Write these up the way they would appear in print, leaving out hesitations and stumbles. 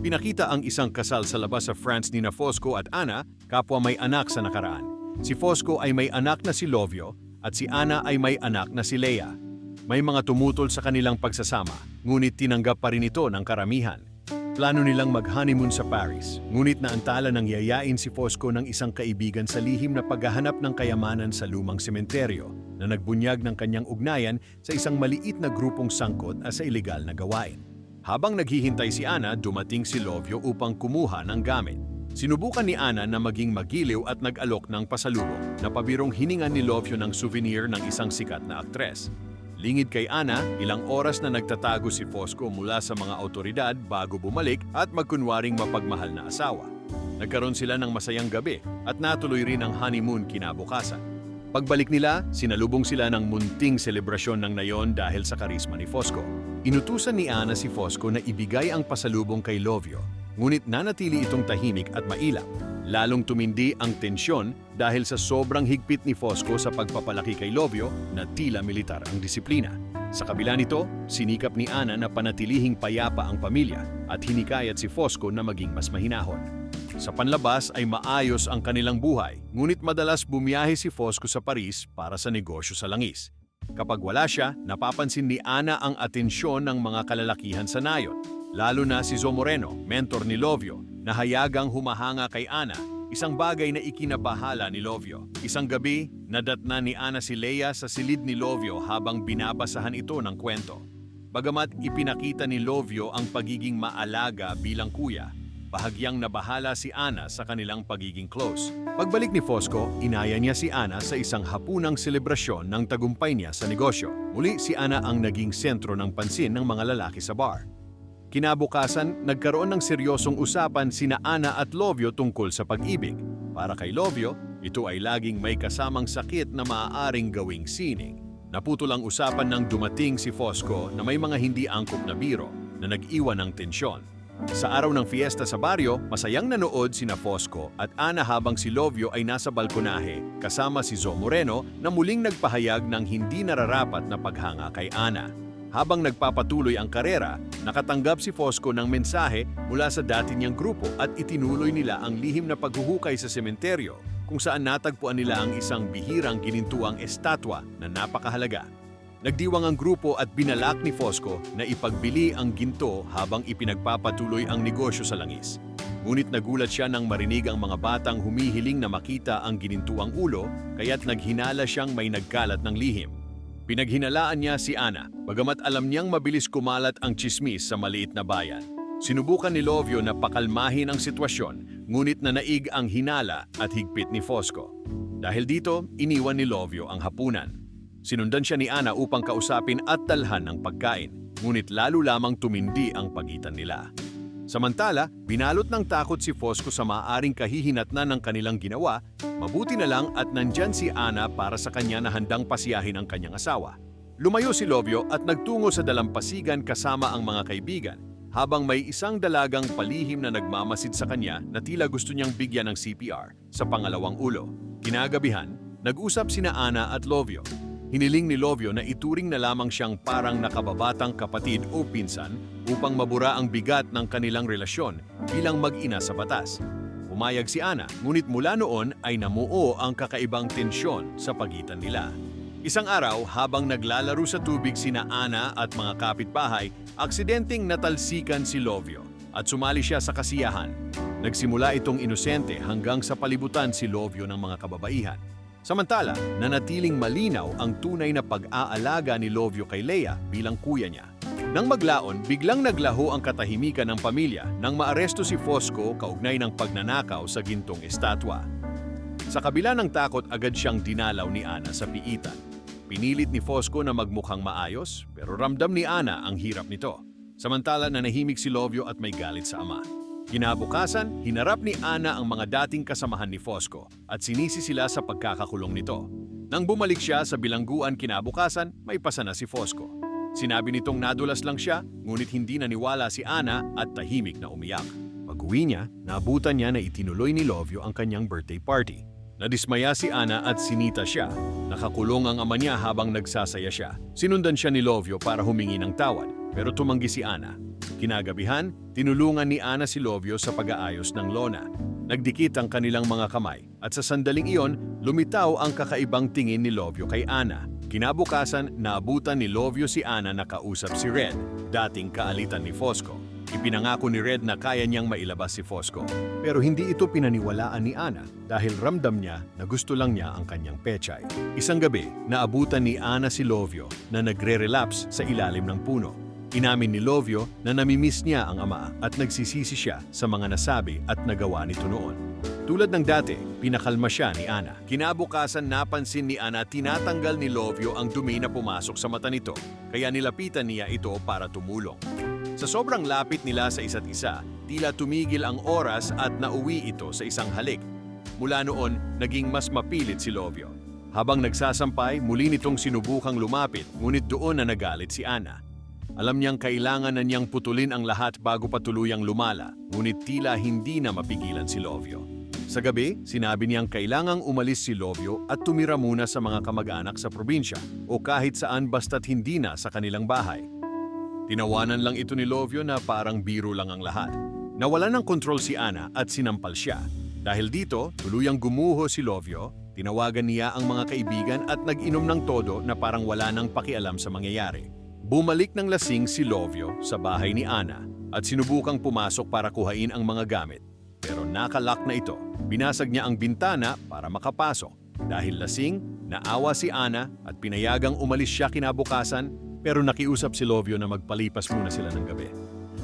Ipinakita ang isang kasal sa labas sa France ni Fosco at Ana, kapwa may anak sa nakaraan. Si Fosco ay may anak na si Lovio at si Ana ay may anak na si Leia. May mga tumutol sa kanilang pagsasama, ngunit tinanggap pa rin ito ng karamihan. Plano nilang mag-honeymoon sa Paris, ngunit naantala ng yayain si Fosco ng isang kaibigan sa lihim na paghahanap ng kayamanan sa lumang sementeryo na nagbunyag ng kanyang ugnayan sa isang maliit na grupong sangkot sa ilegal na gawain. Habang naghihintay si Ana, dumating si Lovio upang kumuha ng gamit. Sinubukan ni Ana na maging magiliw at nag-alok ng pasalubong na pabirong hiningan ni Lovio ng souvenir ng isang sikat na aktres. Lingid kay Ana, ilang oras na nagtatago si Fosco mula sa mga awtoridad bago bumalik at magkunwaring mapagmahal na asawa. Nagkaroon sila ng masayang gabi at natuloy rin ang honeymoon kinabukasan. Pagbalik nila, sinalubong sila ng munting selebrasyon ng nayon dahil sa karisma ni Fosco. Inutusan ni Ana si Fosco na ibigay ang pasalubong kay Lovio, ngunit nanatili itong tahimik at mailap. Lalong tumindi ang tensyon dahil sa sobrang higpit ni Fosco sa pagpapalaki kay Lovio na tila militar ang disiplina. Sa kabila nito, sinikap ni Ana na panatilihing payapa ang pamilya at hinikayat si Fosco na maging mas mahinahon. Sa panlabas ay maayos ang kanilang buhay, ngunit madalas bumiyahe si Fosco sa Paris para sa negosyo sa langis. Kapag wala siya, napapansin ni Ana ang atensyon ng mga kalalakihan sa nayon, lalo na si Zo Moreno, mentor ni Lovio, na hayagang humahanga kay Ana, isang bagay na ikinabahala ni Lovio. Isang gabi, nadatna ni Ana si Leia sa silid ni Lovio habang binabasahan ito ng kwento. Bagamat ipinakita ni Lovio ang pagiging maalaga bilang kuya, bahagyang nabahala si Ana sa kanilang pagiging close. Pagbalik ni Fosco, inaya niya si Ana sa isang hapunang selebrasyon ng tagumpay niya sa negosyo. Muli si Ana ang naging sentro ng pansin ng mga lalaki sa bar. Kinabukasan, nagkaroon ng seryosong usapan sina Ana at Lovio tungkol sa pag-ibig. Para kay Lovio, ito ay laging may kasamang sakit na maaaring gawing sining. Naputol ang usapan nang dumating si Fosco na may mga hindi angkop na biro na nag-iwan ng tensyon. Sa araw ng fiesta sa baryo, masayang nanood sina Fosco at Ana habang si Lovio ay nasa balkonahe kasama si Zo Moreno na muling nagpahayag ng hindi nararapat na paghanga kay Ana. Habang nagpapatuloy ang karera, nakatanggap si Fosco ng mensahe mula sa dati niyang grupo at itinuloy nila ang lihim na paghuhukay sa sementeryo kung saan natagpuan nila ang isang bihirang ginintuang estatwa na napakahalaga. Nagdiwang ang grupo at binalak ni Fosco na ipagbili ang ginto habang ipinagpapatuloy ang negosyo sa langis. Ngunit nagulat siya nang marinig ang mga batang humihiling na makita ang ginintuang ulo, kaya't naghinala siyang may nagkalat ng lihim. Pinaghinalaan niya si Ana, bagamat alam niyang mabilis kumalat ang tsismis sa maliit na bayan. Sinubukan ni Lovio na pakalmahin ang sitwasyon, ngunit nanaig ang hinala at higpit ni Fosco. Dahil dito, iniwan ni Lovio ang hapunan. Sinundan siya ni Ana upang kausapin at dalhan ng pagkain, ngunit lalo lamang tumindi ang pagitan nila. Samantala, binalot ng takot si Fosco sa maaaring kahihinatnan ng kanilang ginawa, mabuti na lang at nandyan si Ana para sa kanya na handang pasiyahin ang kanyang asawa. Lumayo si Lovio at nagtungo sa dalampasigan kasama ang mga kaibigan, habang may isang dalagang palihim na nagmamasid sa kanya na tila gusto niyang bigyan ng CPR sa pangalawang ulo. Kinagabihan, nag-usap sina Ana at Lovio. Hiniling ni Lovio na ituring na lamang siyang parang nakababatang kapatid o pinsan upang mabura ang bigat ng kanilang relasyon bilang mag-ina sa batas. Pumayag si Ana, ngunit mula noon ay namuo ang kakaibang tensyon sa pagitan nila. Isang araw, habang naglalaro sa tubig sina Ana at mga kapitbahay, aksidenteng natalsikan si Lovio at sumali siya sa kasiyahan. Nagsimula itong inosente hanggang sa palibutan si Lovio ng mga kababaihan. Samantala, nanatiling malinaw ang tunay na pag-aalaga ni Lovio kay Leia bilang kuya niya. Nang maglaon, biglang naglaho ang katahimikan ng pamilya nang maaresto si Fosco kaugnay ng pagnanakaw sa gintong estatwa. Sa kabila ng takot, agad siyang dinalaw ni Ana sa piitan. Pinilit ni Fosco na magmukhang maayos, pero ramdam ni Ana ang hirap nito. Samantala, nanahimik si Lovio at may galit sa ama. Kinabukasan, hinarap ni Ana ang mga dating kasamahan ni Fosco at sinisi sila sa pagkakakulong nito. Nang bumalik siya sa bilangguan kinabukasan, may pasa na si Fosco. Sinabi nitong nadulas lang siya, ngunit hindi naniwala si Ana at tahimik na umiyak. Pag-uwi niya, naabutan niya na itinuloy ni Lovio ang kanyang birthday party. Nadismaya si Ana at sinita siya. Nakakulong ang ama niya habang nagsasaya siya. Sinundan siya ni Lovio para humingi ng tawad, pero tumanggi si Ana. Kinagabihan, tinulungan ni Ana si Lovio sa pag-aayos ng lona. Nagdikit ang kanilang mga kamay at sa sandaling iyon, lumitaw ang kakaibang tingin ni Lovio kay Ana. Kinabukasan, naabutan ni Lovio si Ana na kausap si Red, dating kaalitan ni Fosco. Ipinangako ni Red na kaya niyang mailabas si Fosco. Pero hindi ito pinaniwalaan ni Ana dahil ramdam niya na gusto lang niya ang kanyang pechay. Isang gabi, naabutan ni Ana si Lovio na nagre-relapse sa ilalim ng puno. Inamin ni Lovio na namimiss niya ang ama at nagsisisi siya sa mga nasabi at nagawa nito noon. Tulad ng dati, pinakalma siya ni Ana. Kinabukasan napansin ni Ana tinatanggal ni Lovio ang dumi na pumasok sa mata nito, kaya nilapitan niya ito para tumulong. Sa sobrang lapit nila sa isa't isa, tila tumigil ang oras at nauwi ito sa isang halik. Mula noon, naging mas mapilit si Lovio. Habang nagsasampay, muli nitong sinubukang lumapit, ngunit doon na nagalit si Ana. Alam niyang kailangan na niyang putulin ang lahat bago pa tuluyang lumala, ngunit tila hindi na mapigilan si Lovio. Sa gabi, sinabi niyang kailangang umalis si Lovio at tumira muna sa mga kamag-anak sa probinsya o kahit saan basta't hindi na sa kanilang bahay. Tinawanan lang ito ni Lovio na parang biro lang ang lahat. Nawalan ng kontrol si Ana at sinampal siya. Dahil dito, tuluyang gumuho si Lovio, tinawagan niya ang mga kaibigan at nag-inom ng todo na parang wala nang pakialam sa mangyayari. Bumalik ng lasing si Lovio sa bahay ni Ana at sinubukang pumasok para kuhain ang mga gamit. Pero nakalock na ito. Binasag niya ang bintana para makapasok. Dahil lasing, naawa si Ana at pinayagang umalis siya kinabukasan pero nakiusap si Lovio na magpalipas muna sila ng gabi.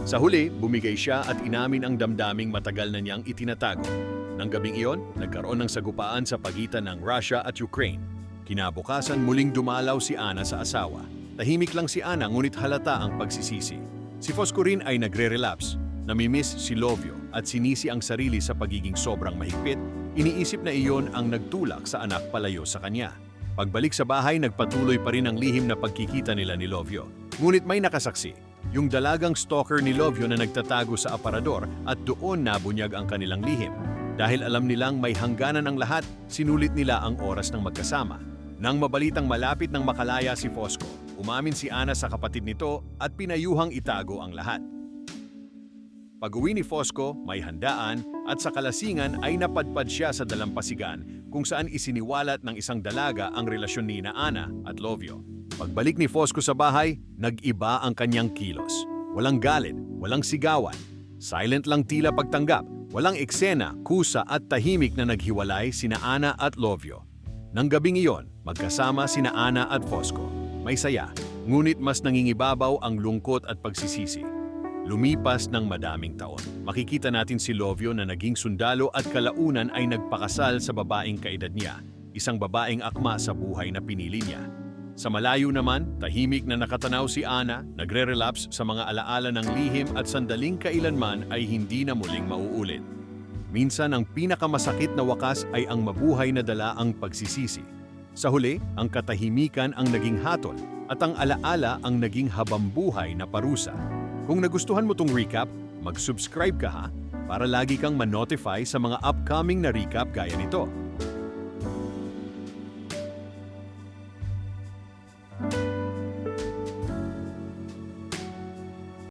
Sa huli, bumigay siya at inamin ang damdaming matagal na niyang itinatago. Nang gabing iyon, nagkaroon ng sagupaan sa pagitan ng Russia at Ukraine. Kinabukasan muling dumalaw si Ana sa asawa. Tahimik lang si Ana ngunit halata ang pagsisisi. Si Fosco rin ay nagre-relapse. Namimiss si Lovio at sinisi ang sarili sa pagiging sobrang mahigpit. Iniisip na iyon ang nagtulak sa anak palayo sa kanya. Pagbalik sa bahay, nagpatuloy pa rin ang lihim na pagkikita nila ni Lovio. Ngunit may nakasaksi, yung dalagang stalker ni Lovio na nagtatago sa aparador at doon nabunyag ang kanilang lihim. Dahil alam nilang may hangganan ang lahat, sinulit nila ang oras ng magkasama. Nang mabalitang malapit ng makalaya si Fosco, umamin si Ana sa kapatid nito at pinayuhang itago ang lahat. Pag-uwi ni Fosco, may handaan at sa kalasingan ay napadpad siya sa dalampasigan kung saan isiniwalat ng isang dalaga ang relasyon ni Ana at Lovio. Pagbalik ni Fosco sa bahay, nag-iba ang kanyang kilos. Walang galit, walang sigawan. Silent lang tila pagtanggap, walang eksena, kusa at tahimik na naghiwalay sina Ana at Lovio. Nang gabing iyon, magkasama sina Ana at Fosco. May saya, ngunit mas nangingibabaw ang lungkot at pagsisisi. Lumipas ng madaming taon. Makikita natin si Lovio na naging sundalo at kalaunan ay nagpakasal sa babaeng kaedad niya, isang babaeng akma sa buhay na pinili niya. Sa malayo naman, tahimik na nakatanaw si Ana, nagre-relapse sa mga alaala ng lihim at sandaling kailanman ay hindi na muling mauulit. Minsan ang pinakamasakit na wakas ay ang mabuhay na dala ang pagsisisi. Sa huli, ang katahimikan ang naging hatol at ang alaala ang naging habambuhay na parusa. Kung nagustuhan mo tong recap, mag-subscribe ka ha para lagi kang ma-notify sa mga upcoming na recap gaya nito.